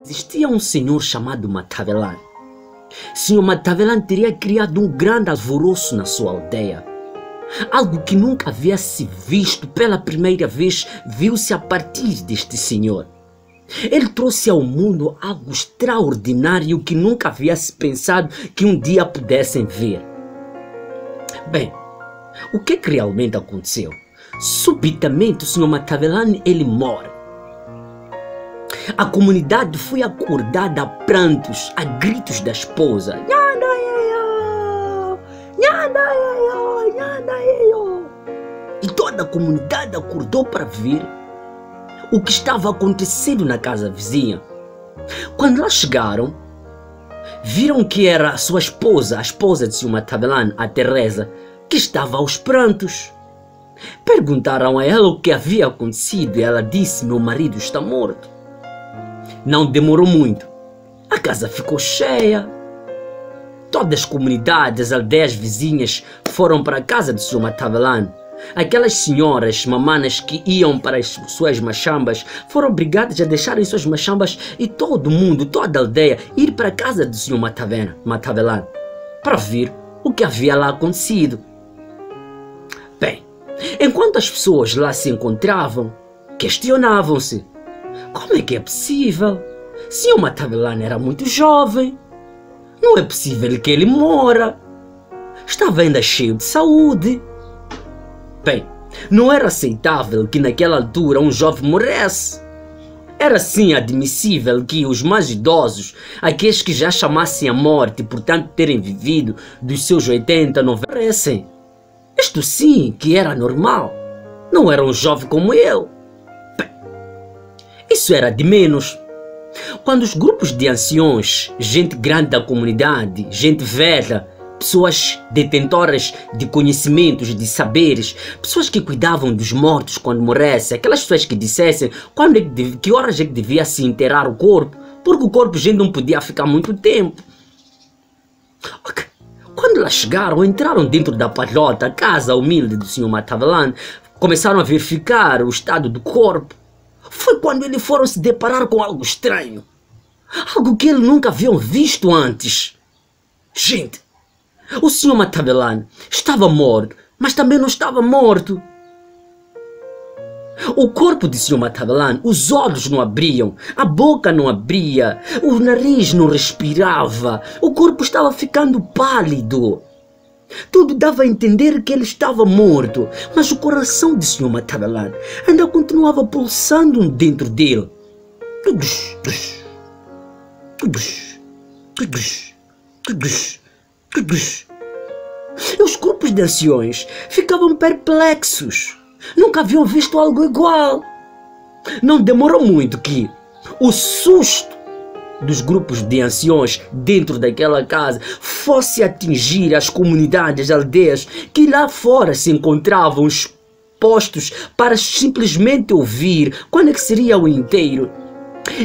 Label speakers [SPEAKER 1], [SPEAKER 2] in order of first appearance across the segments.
[SPEAKER 1] Existia um senhor chamado Matavellan. Senhor Matavellan teria criado um grande alvoroço na sua aldeia. Algo que nunca havia se visto, pela primeira vez viu-se a partir deste senhor. Ele trouxe ao mundo algo extraordinário que nunca havia se pensado que um dia pudessem ver. Bem, o que realmente aconteceu? Subitamente o senhor Matavellan ele morre. A comunidade foi acordada a prantos, a gritos da esposa. E toda a comunidade acordou para ver o que estava acontecendo na casa vizinha. Quando lá chegaram, viram que era a sua esposa, a esposa de senhor Matavellan, a Teresa, que estava aos prantos. Perguntaram a ela o que havia acontecido e ela disse: meu marido está morto. Não demorou muito. A casa ficou cheia. Todas as comunidades, as aldeias vizinhas foram para a casa do senhor Matavellan. Aquelas senhoras mamanas que iam para as suas machambas foram obrigadas a deixarem suas machambas e todo mundo, toda a aldeia, ir para a casa do senhor Matavellan para ver o que havia lá acontecido. Bem, enquanto as pessoas lá se encontravam, questionavam-se: como é que é possível? Senhor Matavellan era muito jovem. Não é possível que ele mora. Estava ainda cheio de saúde. Bem, não era aceitável que naquela altura um jovem morresse. Era sim admissível que os mais idosos, aqueles que já chamassem a morte, portanto terem vivido dos seus 80, 90, morressem. Isto sim que era normal. Não era um jovem como ele. Isso era de menos. Quando os grupos de anciões, gente grande da comunidade, gente velha, pessoas detentoras de conhecimentos, de saberes, pessoas que cuidavam dos mortos quando morressem, aquelas pessoas que dissessem que horas é que devia se enterrar o corpo, porque o corpo gente não podia ficar muito tempo. Quando lá chegaram, entraram dentro da palhota, a casa humilde do senhor Matavellan, começaram a verificar o estado do corpo. Foi quando eles foram se deparar com algo estranho. Algo que eles nunca haviam visto antes. Gente, o senhor Matavellan estava morto, mas também não estava morto. O corpo do senhor Matavellan, os olhos não abriam, a boca não abria, o nariz não respirava, o corpo estava ficando pálido. Tudo dava a entender que ele estava morto, mas o coração do senhor Matavellan ainda continuava pulsando dentro dele. E os grupos de anciões ficavam perplexos. Nunca haviam visto algo igual. Não demorou muito que o susto dos grupos de anciões dentro daquela casa fosse atingir as comunidades, as aldeias que lá fora se encontravam expostos para simplesmente ouvir quando é que seria o inteiro.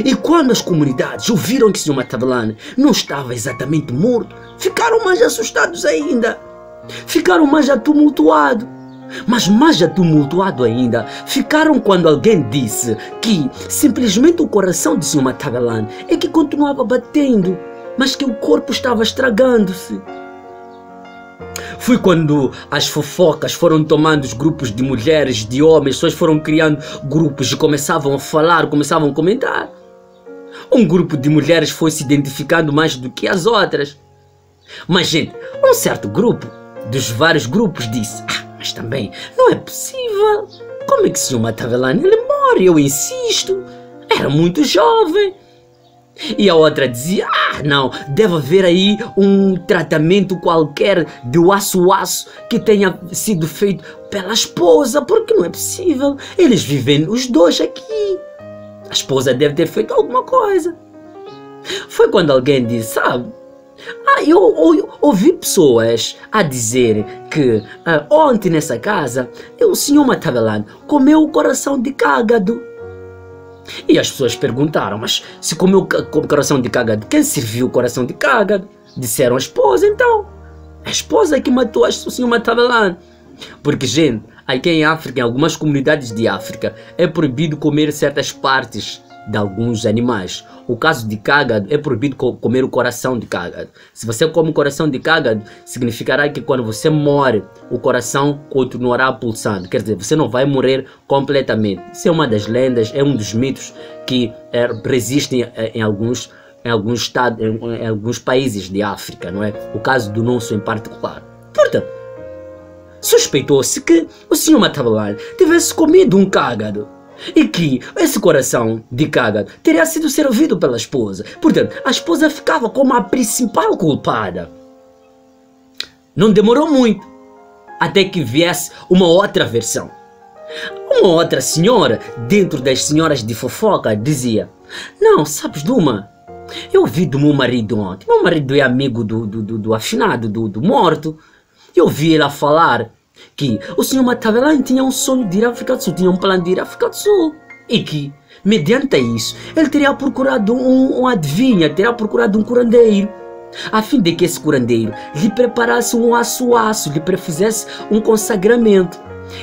[SPEAKER 1] E quando as comunidades ouviram que o senhor Matavellan não estava exatamente morto, ficaram mais assustados ainda, ficaram mais atumultuados. Mas mais atumultuado ainda ficaram quando alguém disse que simplesmente o coração de senhor Matavellan é que continuava batendo, mas que o corpo estava estragando-se. Foi quando as fofocas foram tomando os grupos de mulheres, de homens, pessoas foram criando grupos e começavam a falar, começavam a comentar. Um grupo de mulheres foi se identificando mais do que as outras. Mas, gente, um certo grupo, dos vários grupos, disse: mas também não é possível. Como é que o senhor Matavellan ele morre? Eu insisto. Era muito jovem. E a outra dizia: não, deve haver aí um tratamento qualquer de aço que tenha sido feito pela esposa, porque não é possível. Eles vivem os dois aqui. A esposa deve ter feito alguma coisa. Foi quando alguém disse: sabe, eu ouvi pessoas a dizer que ontem nessa casa o senhor Matavellan comeu o coração de cágado. E as pessoas perguntaram: mas se comeu o coração de cágado, quem serviu o coração de cágado? Disseram: a esposa. Então, a esposa que matou o senhor Matavellan. Porque, gente, aqui em África, em algumas comunidades de África, é proibido comer certas partes de alguns animais. o caso de cágado, é proibido comer o coração de cágado. Se você come o coração de cágado, significará que quando você morre, o coração continuará pulsando. Quer dizer, você não vai morrer completamente. Isso é uma das lendas, é um dos mitos que resistem em alguns estados, em alguns países de África, não é? O caso do nosso em particular. Portanto, suspeitou-se que o Sr. Matabalane tivesse comido um cágado e que esse coração de cágado teria sido servido pela esposa. Portanto, a esposa ficava como a principal culpada. Não demorou muito até que viesse uma outra versão. Uma outra senhora, dentro das senhoras de fofoca, dizia: não, sabes de uma? Eu ouvi do meu marido ontem. Meu marido é amigo do afinado, do morto. Eu ouvi ela falar que o Sr. Matabalane tinha um sonho de ir à África do Sul, tinha um plano de ir à África do Sul. E que, mediante isso, ele teria procurado um adivinha, teria procurado um curandeiro, a fim de que esse curandeiro lhe preparasse um aço-aço, lhe fizesse um consagramento.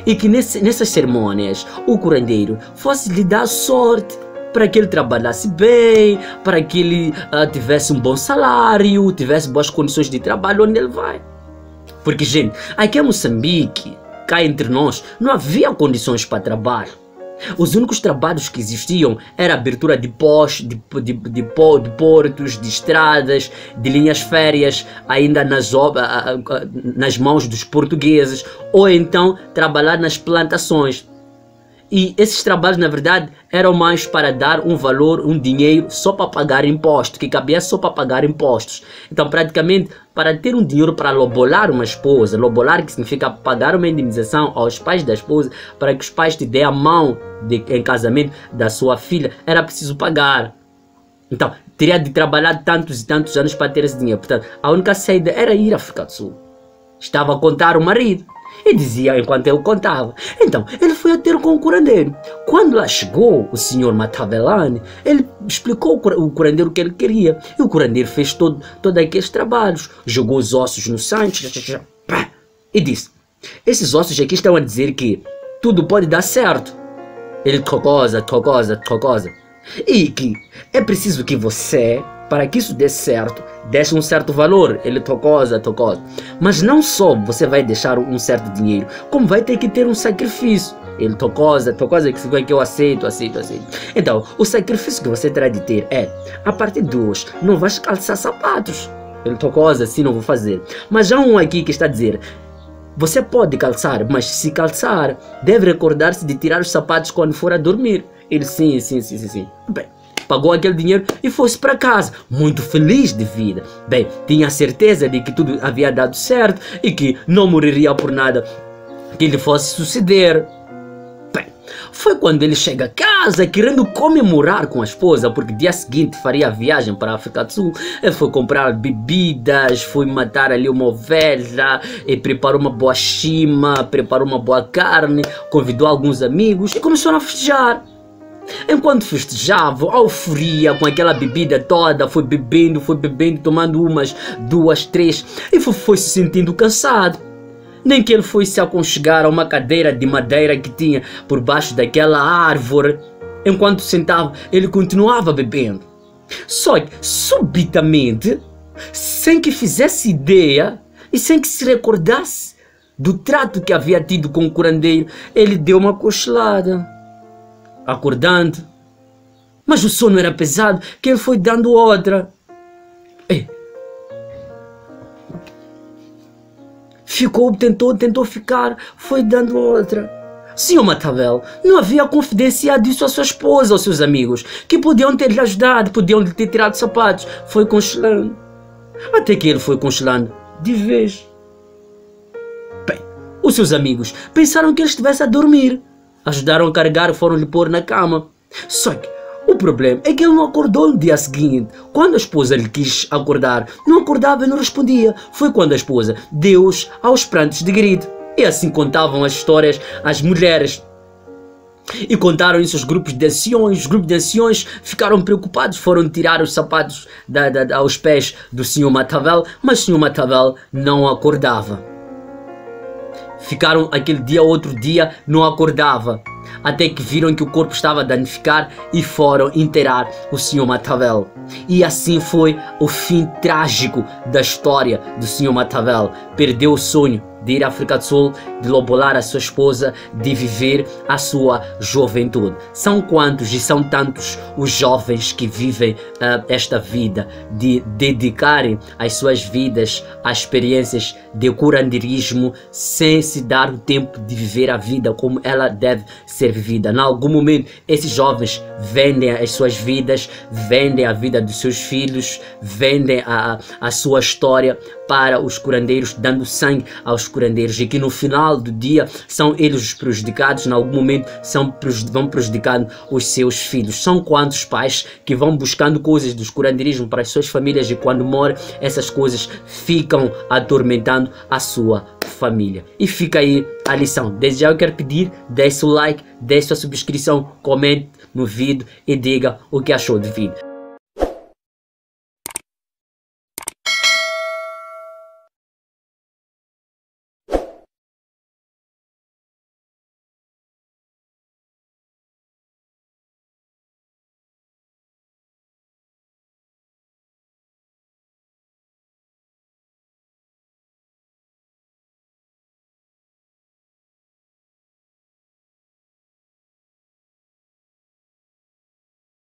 [SPEAKER 1] E que nessas cerimônias, o curandeiro fosse lhe dar sorte, para que ele trabalhasse bem, para que ele tivesse um bom salário, tivesse boas condições de trabalho onde ele vai. Porque, gente, aqui em Moçambique, cá entre nós, não havia condições para trabalho. Os únicos trabalhos que existiam era a abertura de postos, de portos, de estradas, de linhas férreas, ainda nas mãos dos portugueses, ou então trabalhar nas plantações. E esses trabalhos, na verdade, eram mais para dar um valor, um dinheiro só para pagar impostos, que cabia só para pagar impostos. Então, praticamente, para ter um dinheiro para lobolar uma esposa, lobolar que significa pagar uma indenização aos pais da esposa, para que os pais te dêem a mão em casamento da sua filha, era preciso pagar. Então, teria de trabalhar tantos e tantos anos para ter esse dinheiro. Portanto, a única saída era ir à África do Sul. Estava a contar o marido. E dizia enquanto ele contava. Então, ele foi a ter com o curandeiro. Quando lá chegou o Sr. Matabalane, ele explicou o curandeiro o que ele queria. E o curandeiro fez todos aqueles trabalhos. Jogou os ossos no sangue e disse: esses ossos aqui estão a dizer que tudo pode dar certo. Ele tocosa. E que é preciso que você, para que isso dê certo, deixe um certo valor. Ele tocosa. Mas não só você vai deixar um certo dinheiro, como vai ter que ter um sacrifício. Ele tocosa, que significa que eu aceito. Então, o sacrifício que você terá de ter é: a partir de hoje, não vais calçar sapatos. Ele tocosa, assim não vou fazer. Mas há um aqui que está a dizer: você pode calçar, mas se calçar, deve recordar-se de tirar os sapatos quando for a dormir. Ele, sim. Bem, pagou aquele dinheiro e foi-se para casa, muito feliz de vida. Bem, tinha certeza de que tudo havia dado certo e que não morreria por nada que lhe fosse suceder. Bem, foi quando ele chega a casa querendo comemorar com a esposa, porque dia seguinte faria a viagem para a África do Sul. Ele foi comprar bebidas, foi matar ali uma ovelha, e preparou uma boa chima, preparou uma boa carne, convidou alguns amigos e começou a festejar. Enquanto festejavam, a euforia com aquela bebida toda, foi bebendo, tomando umas, duas, três, e foi se sentindo cansado. Nem que ele foi se aconchegar a uma cadeira de madeira que tinha por baixo daquela árvore. Enquanto sentava, ele continuava bebendo. Só que, subitamente, sem que fizesse ideia e sem que se recordasse do trato que havia tido com o curandeiro, ele deu uma cochilada. Acordando, mas o sono era pesado, que ele foi dando outra. Tentou ficar, foi dando outra. Sr. Matabalane não havia confidenciado isso à sua esposa, aos seus amigos, que podiam ter lhe ajudado, podiam lhe ter tirado sapatos. Foi congelando, até que ele foi congelando de vez. Bem, os seus amigos pensaram que ele estivesse a dormir. Ajudaram a carregar, foram lhe pôr na cama. Só que o problema é que ele não acordou no dia seguinte. Quando a esposa lhe quis acordar, não acordava e não respondia. Foi quando a esposa deu-os aos prantos de grito. E assim contavam as histórias às mulheres. E contaram isso aos grupos de anciões. Os grupos de anciões ficaram preocupados, foram tirar os sapatos aos pés do Sr. Matabalane, mas o Sr. Matabalane não acordava. Ficaram aquele dia, outro dia, não acordava. Até que viram que o corpo estava a danificar e foram enterrar o Sr. Matavel. E assim foi o fim trágico da história do Sr. Matavel. Perdeu o sonho de ir à África do Sul, de lobolar a sua esposa, de viver a sua juventude. São quantos e são tantos os jovens que vivem esta vida, de dedicarem as suas vidas a experiências de curanderismo sem se dar o tempo de viver a vida como ela deve ser vivida. Em algum momento, esses jovens vendem as suas vidas, vendem a vida dos seus filhos, vendem a sua história para os curandeiros, dando sangue aos curandeiros, e que no final do dia são eles os prejudicados, em algum momento vão prejudicando os seus filhos. São quantos pais que vão buscando coisas dos curandeirismo para as suas famílias, e quando morrem, essas coisas ficam atormentando a sua família. E fica aí a lição. Desde já eu quero pedir, deixe o like, deixe a subscrição, comente no vídeo e diga o que achou do vídeo.